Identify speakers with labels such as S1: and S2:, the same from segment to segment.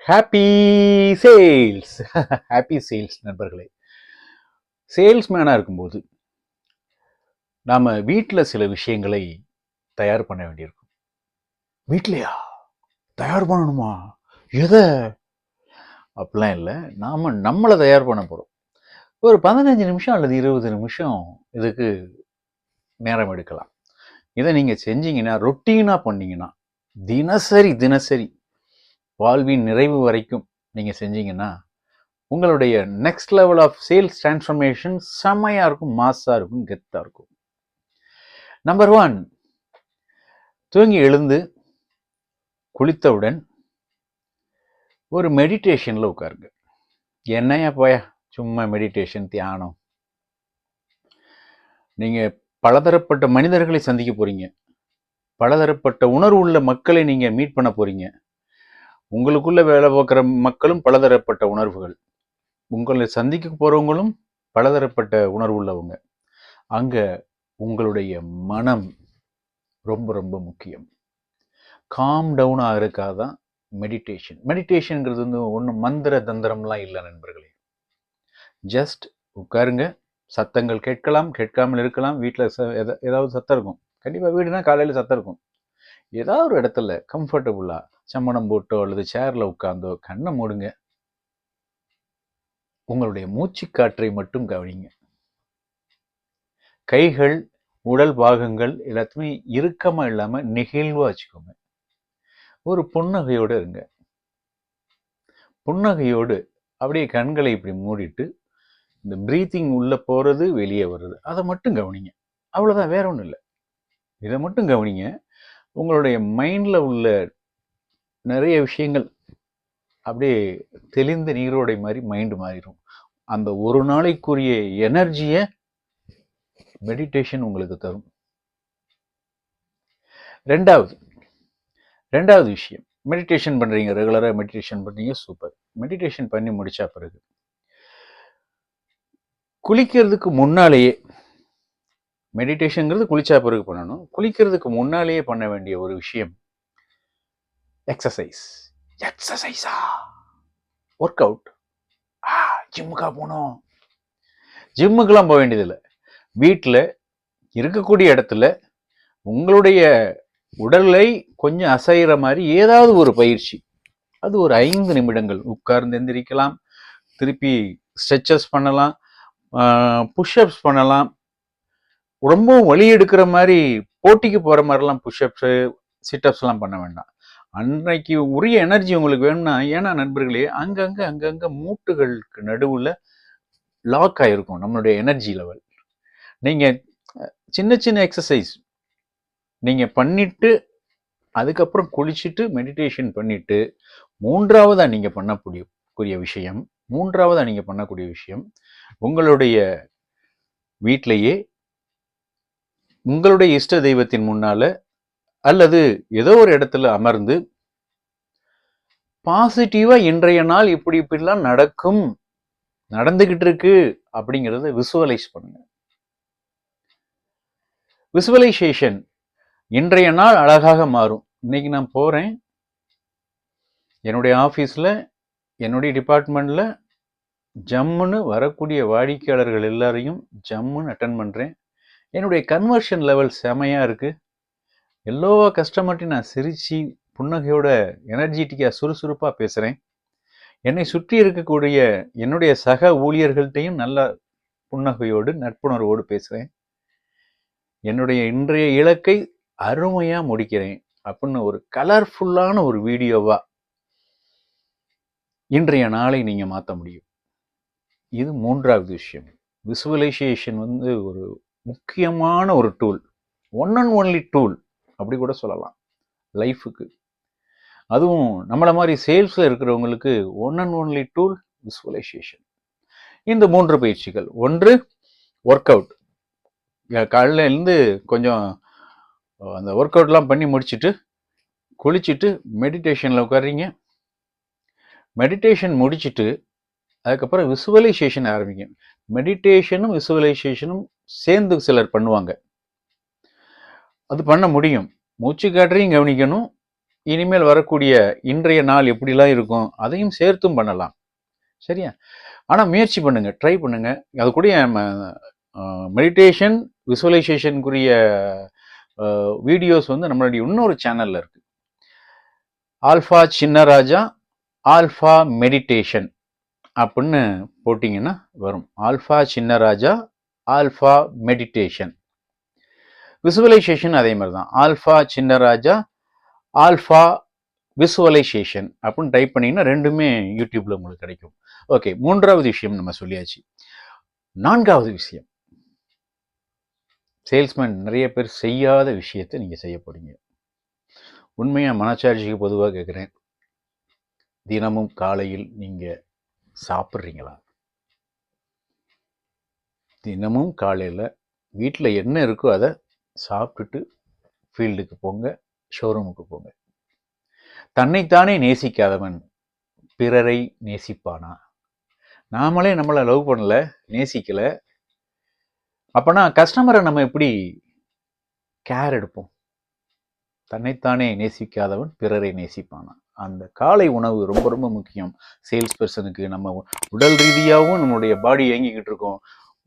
S1: Happy sales. Happy sales நண்பர்களே. சேல்ஸ்மேனாக இருக்கும்போது நாம் வீட்டில் சில விஷயங்களை தயார் பண்ண வேண்டியிருக்கும். வீட்லையா தயார் பண்ணணுமா? எதை? அப்படிலாம் இல்லை. நாம் நம்மளை தயார் பண்ண போகிறோம். ஒரு 15 நிமிஷம் அல்லது 20 நிமிஷம் இதுக்கு நேரம் எடுக்கலாம். இதை நீங்கள் செஞ்சீங்கன்னா, ரொட்டீனாக பண்ணீங்கன்னா, தினசரி வாழ்வின் நிறைவு வரைக்கும் நீங்கள் செஞ்சீங்கன்னா, உங்களுடைய next level of sales transformation செம்மையாக இருக்கும், மாஸாக இருக்கும், கெத்தாக இருக்கும். நம்பர் 1, தூங்கி எழுந்து குளித்தவுடன் ஒரு மெடிடேஷனில் உட்காருங்க. என்னையா போயா சும்மா மெடிடேஷன், தியானம்? நீங்கள் பலதரப்பட்ட மனிதர்களை சந்திக்க போகிறீங்க, பலதரப்பட்ட உணர்வு உள்ள மக்களை நீங்கள் மீட் பண்ண போகிறீங்க. உங்களுக்குள்ள வேலை பார்க்குற மக்களும் பலதரப்பட்ட உணர்வுகள், உங்களை சந்திக்க போகிறவங்களும் பலதரப்பட்ட உணர்வு உள்ளவங்க. அங்கே உங்களுடைய மனம் ரொம்ப ரொம்ப முக்கியம். காம் டவுன் ஆகிறதுக்காக தான் மெடிடேஷன். மெடிடேஷனுங்கிறது வந்து ஒன்றும் மந்திர தந்திரம்லாம் இல்லை நண்பர்களே. ஜஸ்ட் உட்காருங்க. சத்தங்கள் கேட்கலாம், கேட்காமல் இருக்கலாம். வீட்டில் ஏதாவது சத்தம் இருக்கும். கண்டிப்பாக வீடுனா காலையில் சத்தம் இருக்கும். ஏதாவது ஒரு இடத்துல கம்ஃபர்டபுளாக சம்மணம் போட்டோ அல்லது சேரில் உட்கார்ந்தோ கண்ணை மூடுங்க. உங்களுடைய மூச்சு காற்றை மட்டும் கவனிங்க. கைகள், உடல் பாகங்கள் எல்லாத்தையுமே இறுக்கமாக இல்லாமல் நெகிழ்வாக வச்சுக்கோங்க. ஒரு புன்னகையோடு இருங்க. புன்னகையோடு அப்படியே கண்களை இப்படி மூடிட்டு இந்த ப்ரீத்திங் உள்ளே போகிறது வெளியே வர்றது அதை மட்டும் கவனிங்க. அவ்வளோதான், வேற ஒன்றும் இல்லை. இதை மட்டும் கவனிங்க. உங்களுடைய மைண்டில் உள்ள நிறைய விஷயங்கள் அப்படியே தெளிந்த நீரோடை மாதிரி மைண்டு மாறிடும். அந்த ஒரு நாளைக்குரிய எனர்ஜியை மெடிடேஷன் உங்களுக்கு தரும். ரெண்டாவது விஷயம், மெடிடேஷன் பண்ணுறீங்க, ரெகுலராக மெடிடேஷன் பண்ணுறீங்க, சூப்பர். மெடிடேஷன் பண்ணி முடிச்சா பிறகு குளிக்கிறதுக்கு முன்னாலேயே, மெடிடேஷனுங்கிறது குளிச்சா பிறகு பண்ணணும். குளிக்கிறதுக்கு முன்னாலேயே பண்ண வேண்டிய ஒரு விஷயம் எக்ஸசைஸா, ஒர்க் அவுட். ஜிம்முக்கா போகணும்? ஜிம்முக்கெல்லாம் போக வேண்டியதில்லை. வீட்டில் இருக்கக்கூடிய இடத்துல உங்களுடைய உடலை கொஞ்சம் அசைகிற மாதிரி ஏதாவது ஒரு பயிற்சி, அது ஒரு 5 நிமிடங்கள் உட்கார்ந்து எந்திரிக்கலாம், திருப்பி ஸ்ட்ரெச்சஸ் பண்ணலாம், புஷ்அப்ஸ் பண்ணலாம். ரொம்பவும் வலி எடுக்கிற மாதிரி போட்டிக்கு போகிற மாதிரிலாம் புஷ்அப்ஸு, சிட்டப்ஸ்லாம் பண்ண வேண்டாம். அன்றைக்கு உரிய எனர்ஜி உங்களுக்கு வேணும்னா, ஏன்னா நண்பர்களே, அங்கங்கே மூட்டுகளுக்கு நடுவில் லாக் ஆகிருக்கும் நம்மளுடைய எனர்ஜி லெவல். நீங்கள் சின்ன எக்ஸசைஸ் நீங்கள் பண்ணிவிட்டு அதுக்கப்புறம் குளிச்சுட்டு மெடிடேஷன் பண்ணிவிட்டு மூன்றாவதாக நீங்கள் பண்ணக்கூடிய விஷயம் உங்களுடைய வீட்டிலையே உங்களுடைய இஷ்ட தெய்வத்தின் முன்னால் அல்லது ஏதோ ஒரு இடத்துல அமர்ந்து பாசிட்டிவாக இன்றைய நாள் இப்படிலாம் நடந்துக்கிட்டு இருக்கு அப்படிங்கிறத விசுவலைஸ் பண்ணுங்க. விசுவலைசேஷன் இன்றைய நாள் அழகாக மாறும். இன்னைக்கு நான் போகிறேன், என்னுடைய ஆஃபீஸில், என்னுடைய டிபார்ட்மெண்ட்டில் ஜம்முன்னு வரக்கூடிய வாடிக்கையாளர்கள் எல்லாரையும் ஜம்முன்னு அட்டன் பண்ணுறேன். என்னுடைய கன்வர்ஷன் லெவல் செமையாக இருக்குது. எல்லா கஸ்டமர்ட்டையும் நான் சிரித்து புன்னகையோட எனர்ஜெட்டிக்காக சுறுசுறுப்பாக பேசுகிறேன். என்னை சுற்றி இருக்கக்கூடிய என்னுடைய சக ஊழியர்கள்ட்டையும் நல்ல புன்னகையோடு நட்புணர்வோடு பேசுகிறேன். என்னுடைய இன்றைய இலக்கை அருமையாக முடிக்கிறேன் அப்படின்னு ஒரு கலர்ஃபுல்லான ஒரு வீடியோவாக இன்றைய நாளை நீங்கள் மாற்ற முடியும். இது மூன்றாவது விஷயம். விசுவலைசேஷன் வந்து ஒரு முக்கியமான ஒரு tool, one and only tool அப்படி கூட சொல்லலாம் லைஃபுக்கு. அதுவும் நம்மளை மாதிரி சேல்ஸில் இருக்கிறவங்களுக்கு one and only tool visualisation. இந்த 3 பயிற்சிகள். 1, ஒர்க் அவுட். காலையில் இருந்து கொஞ்சம் அந்த ஒர்க் அவுட்லாம் பண்ணி முடிச்சுட்டு குளிச்சுட்டு மெடிடேஷனில் உட்கார்றீங்க. மெடிடேஷன் முடிச்சுட்டு அதுக்கப்புறம் விசுவலைசேஷன் ஆரம்பிங்க. மெடிடேஷனும் விசுவலைசேஷனும் சேர்ந்து சிலர் பண்ணுவாங்க. அது பண்ண முடியும். மூச்சு காற்றையும் கவனிக்கணும், இனிமேல் வரக்கூடிய இன்றைய நாள் எப்படிலாம் இருக்கும் அதையும் சேர்த்தும் பண்ணலாம். சரியா? ஆனால் முயற்சி பண்ணுங்க, ட்ரை பண்ணுங்க. அது கூட நம்ம மெடிடேஷன் விசுவலைசேஷனுக்குரிய வீடியோஸ் வந்து நம்மளுடைய இன்னொரு சேனல்ல இருக்கு. ஆல்ஃபா சின்னராஜா ஆல்ஃபா மெடிடேஷன் அப்படின்னு போட்டிங்கன்னா வரும். Alpha Chinnaraja alpha meditation. Visualisation அதே மாதிரி தான். ஆல்ஃபா சின்னராஜா ஆல்ஃபா விசுவலைசேஷன் அப்படின்னு டைப் பண்ணிங்கன்னா ரெண்டுமே யூடியூப்ல உங்களுக்கு கிடைக்கும். ஓகே, 3வது விஷயம் நம்ம சொல்லியாச்சு. 4வது விஷயம், சேல்ஸ்மேன் நிறைய பேர் செய்யாத விஷயத்தை நீங்க செய்ய போறீங்க. உண்மையா மனச்சாட்சிக்கு பொதுவாக கேட்குறேன், தினமும் காலையில் நீங்க சாப்பிட்றீங்களா? தினமும் காலையில் வீட்டில் என்ன இருக்கோ அதை சாப்பிட்டுட்டு ஃபீல்டுக்கு போங்க, ஷோரூமுக்கு போங்க. தன்னைத்தானே நேசிக்காதவன் பிறரை நேசிப்பானா? நாமளே நம்மளை லவ் பண்ணல, நேசிக்கல, அப்பனா கஸ்டமரை நம்ம எப்படி கேர் எடுப்போம்? தன்னைத்தானே நேசிக்காதவன் பிறரை நேசிப்பானா? அந்த காலை உணவு ரொம்ப ரொம்ப முக்கியம் சேல்ஸ் பர்சனுக்கு. நம்ம உடல் ரீதியாகவும் நம்மளுடைய பாடி இயங்கிக்கிட்டு இருக்கோம்,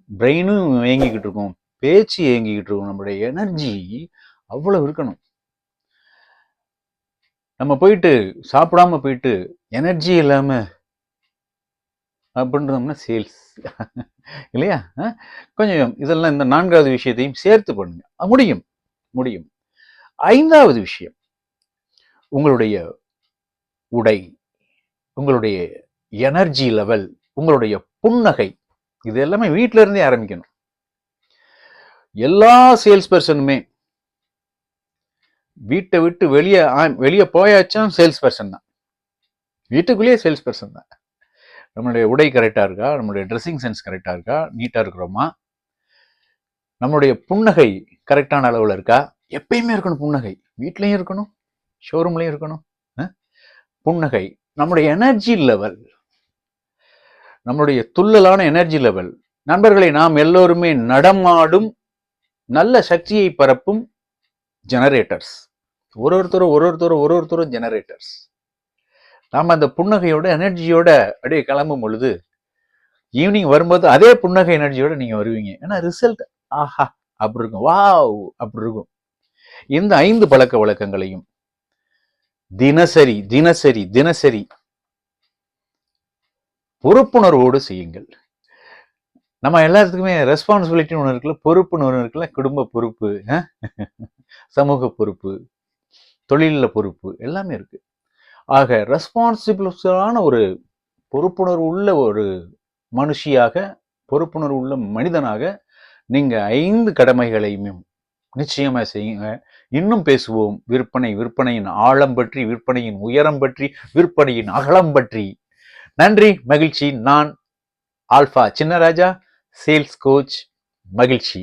S1: பிரெயினும் இயங்கிக்கிட்டு இருக்கோம், பேச்சு இயங்கிக்கிட்டு இருக்கோம், நம்மளுடைய எனர்ஜி அவ்வளவு இருக்கணும். நம்ம போயிட்டு சாப்பிடாம போயிட்டு எனர்ஜி இல்லாம அப்படின்றோம்னா சேல்ஸ் இல்லையா? கொஞ்சம் இதெல்லாம் இந்த 4வது விஷயத்தையும் சேர்த்து பண்ணுங்க, முடியும் முடியும். 5வது விஷயம், உங்களுடைய உடை, உங்களுடைய எனர்ஜி லெவல், உங்களுடைய புன்னகை, இது எல்லாமே வீட்டில இருந்தே ஆரம்பிக்கணும். எல்லா சேல்ஸ் பர்சனுமே வீட்டை விட்டு வெளியே போயாச்சும் சேல்ஸ் பர்சன் தான், வீட்டுக்குள்ளேயே சேல்ஸ் பர்சன் தான். நம்மளுடைய உடை கரெக்டாக இருக்கா? நம்மளுடைய ட்ரெஸ்ஸிங் சென்ஸ் கரெக்டாக இருக்கா? நீட்டாக இருக்கிறோமா? நம்மளுடைய புன்னகை கரெக்டான அளவில் இருக்கா? எப்பயுமே இருக்கணும் புன்னகை, வீட்லையும் இருக்கணும், ஷோரூம்லையும் இருக்கணும் புன்னகை. நம்முடைய எனர்ஜி லெவல், நம்மளுடைய துள்ளலான எனர்ஜி லெவல். நண்பர்களை, நாம் எல்லோருமே நடமாடும் நல்ல சக்தியை பரப்பும் ஜெனரேட்டர்ஸ். ஒருத்தரும் ஜெனரேட்டர்ஸ். நாம் அந்த புன்னகையோட எனர்ஜியோட அப்படியே கிளம்பும் பொழுது ஈவினிங் வரும்போது அதே புன்னகை எனர்ஜியோட நீங்க வருவீங்க. ஏன்னா ரிசல்ட் ஆஹா அப்படி இருக்கும், வாவ் அப்படி இருக்கும். இந்த 5 பழக்க வழக்கங்களையும் தினசரி தினசரி தினசரி பொறுப்புணர்வோடு செய்யுங்கள். நம்ம எல்லாத்துக்குமே ரெஸ்பான்சிபிலிட்டின்னு ஒன்று இருக்குல்ல, பொறுப்புன்னு ஒன்று இருக்குல்ல, குடும்ப பொறுப்பு, சமூக பொறுப்பு, தொழிலில் பொறுப்பு, எல்லாமே இருக்கு. ஆக ரெஸ்பான்சிபிளான ஒரு பொறுப்புணர்வு உள்ள ஒரு மனுஷியாக, பொறுப்புணர்வு உள்ள மனிதனாக நீங்க 5 கடமைகளையும் நிச்சயமா செய்யுங்க. இன்னும் பேசுவோம் விற்பனையின் ஆழம் பற்றி, விற்பனையின் உயரம் பற்றி, விற்பனையின் அகலம் பற்றி. நன்றி, மகிழ்ச்சி. நான் ஆல்ஃபா சின்னராஜா, சேல்ஸ் கோச். மகிழ்ச்சி.